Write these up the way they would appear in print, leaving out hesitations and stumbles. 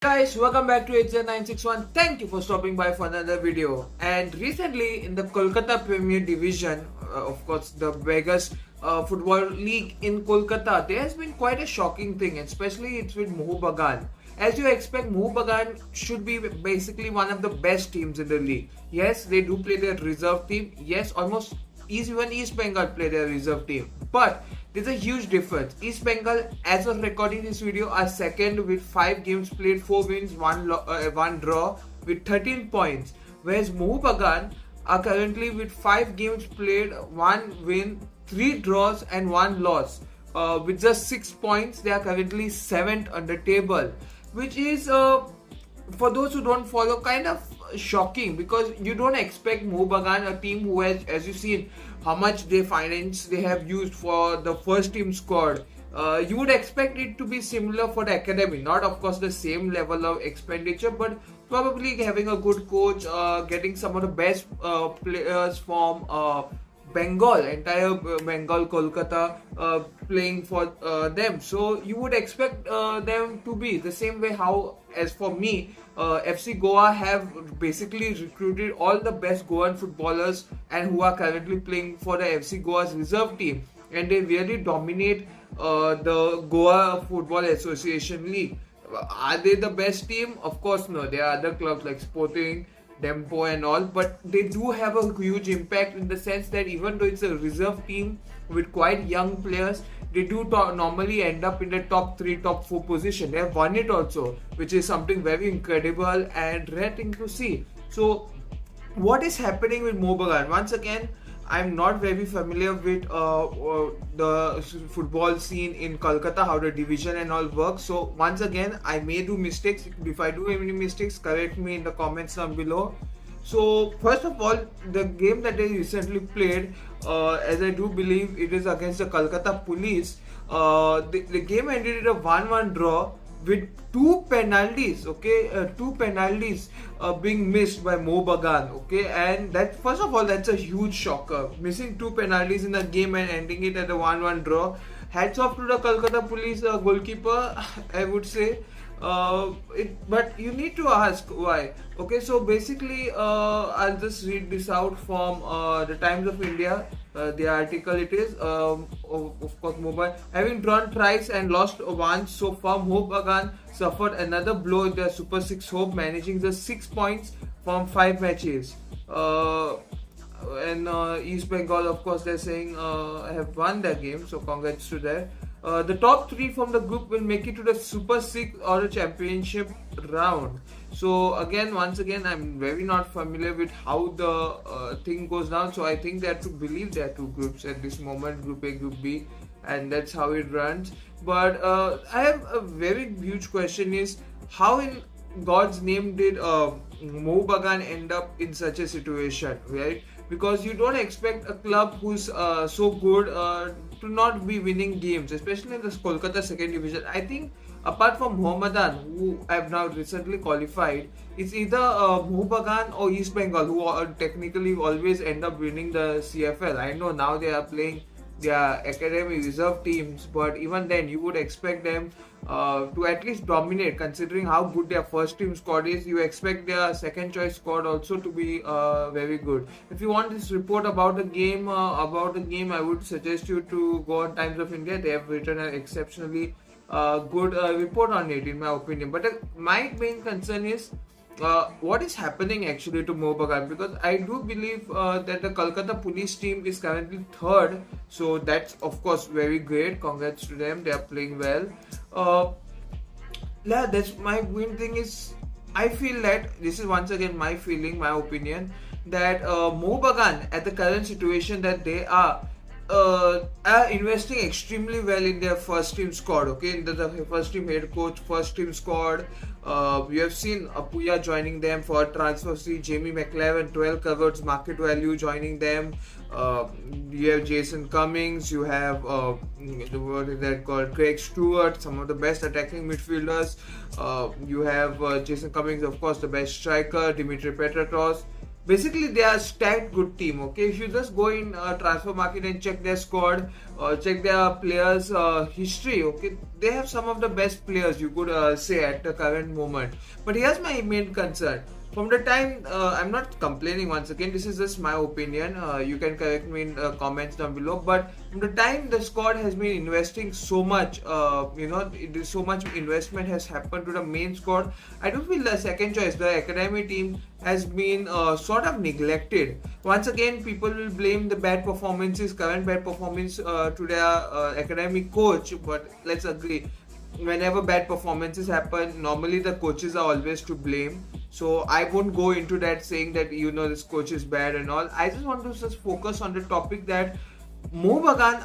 Guys, welcome back to ATZTV. Thank you for stopping by for another video. And recently in the Kolkata Premier Division, of course the biggest football league in Kolkata, there has been quite a shocking thing, especially it's with Mohun Bagan. As you expect, Mohun Bagan should be basically one of the best teams in the league. Yes, they do play their reserve team. Yes, almost even East Bengal play their reserve team. But there's a huge difference. East Bengal, as of recording this video, are second with 5 games played, 4 wins, 1 draw with 13 points. Whereas Mohun Bagan are currently with 5 games played, 1 win, 3 draws and 1 loss. With just 6 points, they are currently 7th on the table, which is for those who don't follow, kind of shocking, because you don't expect Mohun Bagan, a team who has, as you see, how much finance they have used for the first team squad. You would expect it to be similar for the academy, not of course the same level of expenditure, but probably having a good coach, getting some of the best players from Bengal, entire Bengal, Kolkata, playing for them. So you would expect them to be the same way how, as for me, FC Goa have basically recruited all the best Goan footballers and who are currently playing for the FC Goa's reserve team, and they really dominate the Goa Football Association League. Are they the best team? Of course no. There are other clubs like Sporting, Tempo and all, but they do have a huge impact in the sense that even though it's a reserve team with quite young players, they do normally end up in the top 3, top 4 position. They have won it also, which is something very incredible and rare thing to see. So what is happening with Mohun Bagan? Once again, I'm not very familiar with the football scene in Kolkata, how the division and all works. So once again, I may do mistakes. If I do any mistakes, correct me in the comments down below. So first of all, the game that they recently played, as I do believe it is against the Kolkata Police, the game ended in a 1-1 draw with 2 penalties, okay, 2 penalties being missed by Mohun Bagan, okay, and that, first of all, that's a huge shocker, missing 2 penalties in a game and ending it at a 1-1 draw. Hats off to the Kolkata Police goalkeeper, I would say. But you need to ask why. Okay, so basically, I'll just read this out from the Times of India. The article it is, of course, Mobile. Having drawn thrice and lost once so far, Mohun Bagan suffered another blow in their Super 6 hope, managing the 6 points from 5 matches. And East Bengal, of course, they're saying have won their game, so congrats to that. The top 3 from the group will make it to the Super 6 or the championship round. So again, once again, I'm very not familiar with how the thing goes down. So I think they have to believe there are 2 groups at this moment, Group A, Group B, and that's how it runs. But I have a very huge question: is how in God's name did Mohun Bagan end up in such a situation, right? Because you don't expect a club who's so good to not be winning games, especially in the Kolkata second division. I think apart from Mohammedan, who have now recently qualified, it's either Mohun Bagan or East Bengal, who are technically always end up winning the CFL. I know now they are playing their academy reserve teams, but even then you would expect them to at least dominate, considering how good their first team squad is. You expect their second choice squad also to be very good. If you want this report about the game, I would suggest you to go on Times of India. They have written an exceptionally good report on it, in my opinion. But my main concern is what is happening actually to Mohun Bagan, because I do believe that the Kolkata Police team is currently 3rd, so that's of course very great. Congrats to them, they are playing well. Yeah, that's my main thing. Is I feel that this is once again my feeling, my opinion, that Mohun Bagan at the current situation that they are investing extremely well in their first team squad, okay, in the first team head coach, first team squad. We have seen Apuya joining them for transfer fee, Jamie McLaren, 12 crores market value, joining them. You have Jason Cummings, you have what is that called, Craig Stewart, some of the best attacking midfielders. You have Jason Cummings, of course, the best striker, Dimitri Petratos. basically they are stacked good team. Okay, if you just go in transfer market and check their squad, check their players history, okay, they have some of the best players you could say at the current moment. But here's my main concern. From the time, I'm not complaining, once again, this is just my opinion, you can correct me in comments down below, but from the time the squad has been investing so much, so much investment has happened to the main squad, I do feel the second choice, the academy team, has been sort of neglected. Once again, people will blame the bad performances, current bad performance to their academic coach, but let's agree, whenever bad performances happen, normally the coaches are always to blame. So I won't go into that saying that this coach is bad and all. I just want to just focus on the topic that Mohun Bagan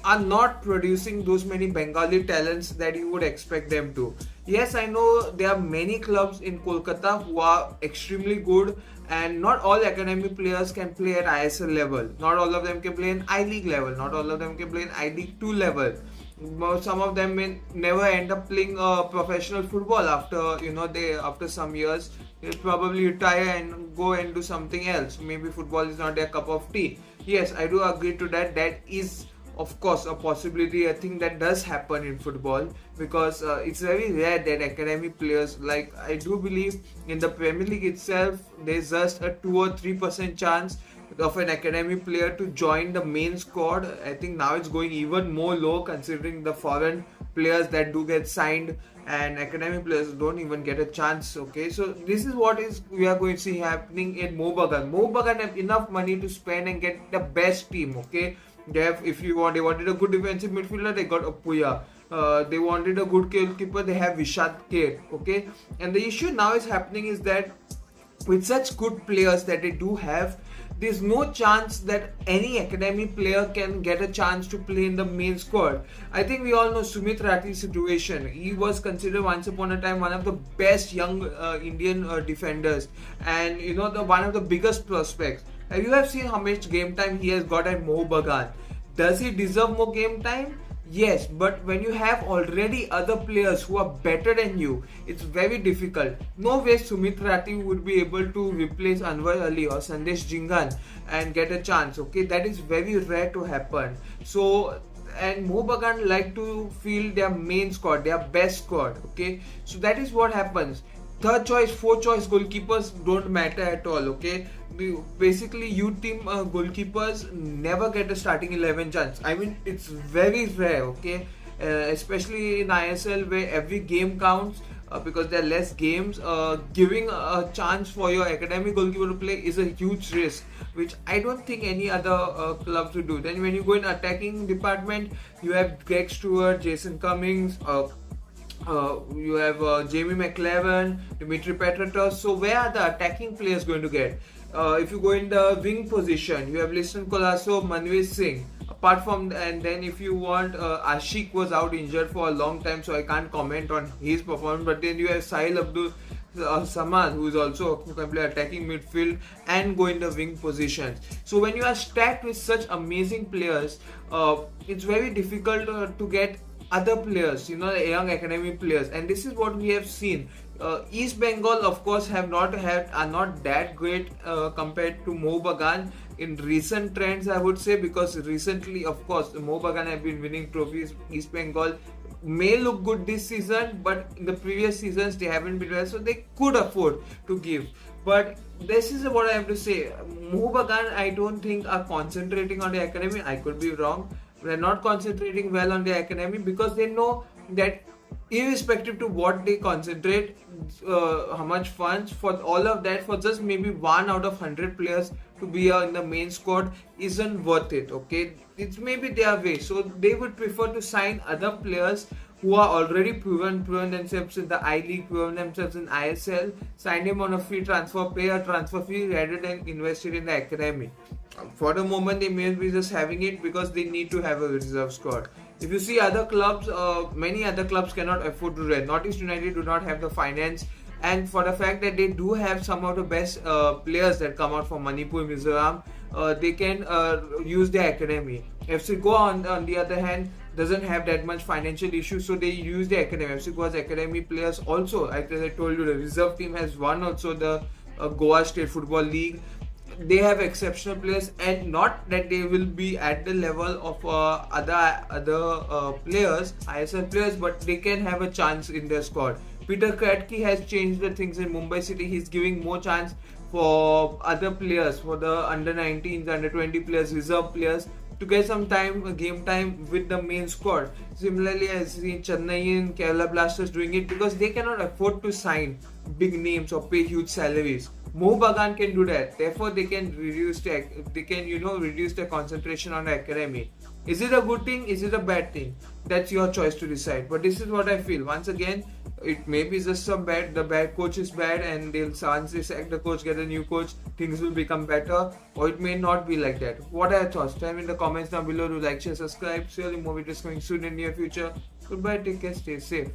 are not producing those many Bengali talents that you would expect them to. Yes, I know there are many clubs in Kolkata who are extremely good, and not all academy players can play at ISL level. Not all of them can play in I-League level. Not all of them can play in I-League 2 level. Some of them may never end up playing professional football after after some years they'll probably retire and go and do something else. Maybe football is not their cup of tea. Yes, I do agree to that. That is of course a possibility, a thing that does happen in football, because it's very rare that academy players, like I do believe in the Premier League itself, there's just a 2 or 3% chance of an academy player to join the main squad. I think now it's going even more low considering the foreign players that do get signed, and academy players don't even get a chance. Okay, so this is what is we are going to see happening in Mohun Bagan. Mohun Bagan have enough money to spend and get the best team. Okay, they have, if you want, they wanted a good defensive midfielder, they got Apuya. They wanted a good goalkeeper, they have Vishad Kate. Okay, and the issue now is happening is that with such good players that they do have, there's no chance that any academy player can get a chance to play in the main squad. I think we all know Sumit Rathi's situation. He was considered once upon a time one of the best young Indian defenders, and one of the biggest prospects. You have seen how much game time he has got at Mohun Bagan. Does he deserve more game time? Yes, but when you have already other players who are better than you, it's very difficult. No way Sumit Rathi would be able to replace Anwar Ali or Sandesh Jingan and get a chance. Okay, that is very rare to happen. So, and Mohun Bagan like to field their main squad, their best squad. Okay, so that is what happens. Third choice, fourth choice goalkeepers don't matter at all. Okay, basically youth team goalkeepers never get a starting 11 chance. I mean, it's very rare. Okay, especially in ISL where every game counts, because there are less games. Giving a chance for your academy goalkeeper to play is a huge risk, which I don't think any other clubs will do. Then when you go in attacking department, you have Greg Stewart, Jason Cummings, you have Jamie McLaren, Dimitri Petratos. So where are the attacking players going to get? If you go in the wing position, you have Liston Colasso, Manveer Singh. Apart from, and then if you want, Ashik was out injured for a long time, so I can't comment on his performance. But then you have Sahil Abdul Samad, who is also who can play attacking midfield and go in the wing position. So when you are stacked with such amazing players, it's very difficult to get other players, the young academy players, and this is what we have seen. East Bengal, of course, are not that great compared to Mohun Bagan in recent trends, I would say, because recently, of course, Mohun Bagan have been winning trophies. East Bengal may look good this season, but in the previous seasons they haven't been well, so they could afford to give. But this is what I have to say. Mohun Bagan, I don't think are concentrating on the academy. I could be wrong. They're not concentrating well on the academy because they know that irrespective to what they concentrate, how much funds for all of that, for just maybe 1 out of 100 players to be in the main squad isn't worth it. Okay, it's maybe their way, so they would prefer to sign other players who are already proven themselves in the I-League, proven themselves in ISL, sign them on a free transfer, pay a transfer fee rather than invest it in the academy. For the moment, they may be just having it because they need to have a reserve squad. If you see other clubs, many other clubs cannot afford to rent. Northeast United do not have the finance, and for the fact that they do have some of the best players that come out from Manipur, Mizoram, they can use their academy. FC Goa on the other hand doesn't have that much financial issue, so they use the academy. FC Goa's academy players also, as I told you, the reserve team has won also the Goa State Football League. They have exceptional players, and not that they will be at the level of other players, ISL players, but they can have a chance in their squad. Peter Kratky has changed the things in Mumbai City. He's giving more chance for other players, for the under 19s, under 20 players, reserve players, to get some time, game time with the main squad. Similarly, I see Chennai and Kerala Blasters doing it because they cannot afford to sign big names or pay huge salaries. Mohun Bagan can do that. Therefore, they can reduce reduce their concentration on academy. Is it a good thing? Is it a bad thing? That's your choice to decide. But this is what I feel. Once again, it may be just the bad coach is bad, and they'll once they sack the coach, get a new coach, things will become better, or it may not be like that. What are your thoughts? Tell me in the comments down below. Do like, share, subscribe. Surely more videos coming soon in near future. Goodbye, take care, stay safe.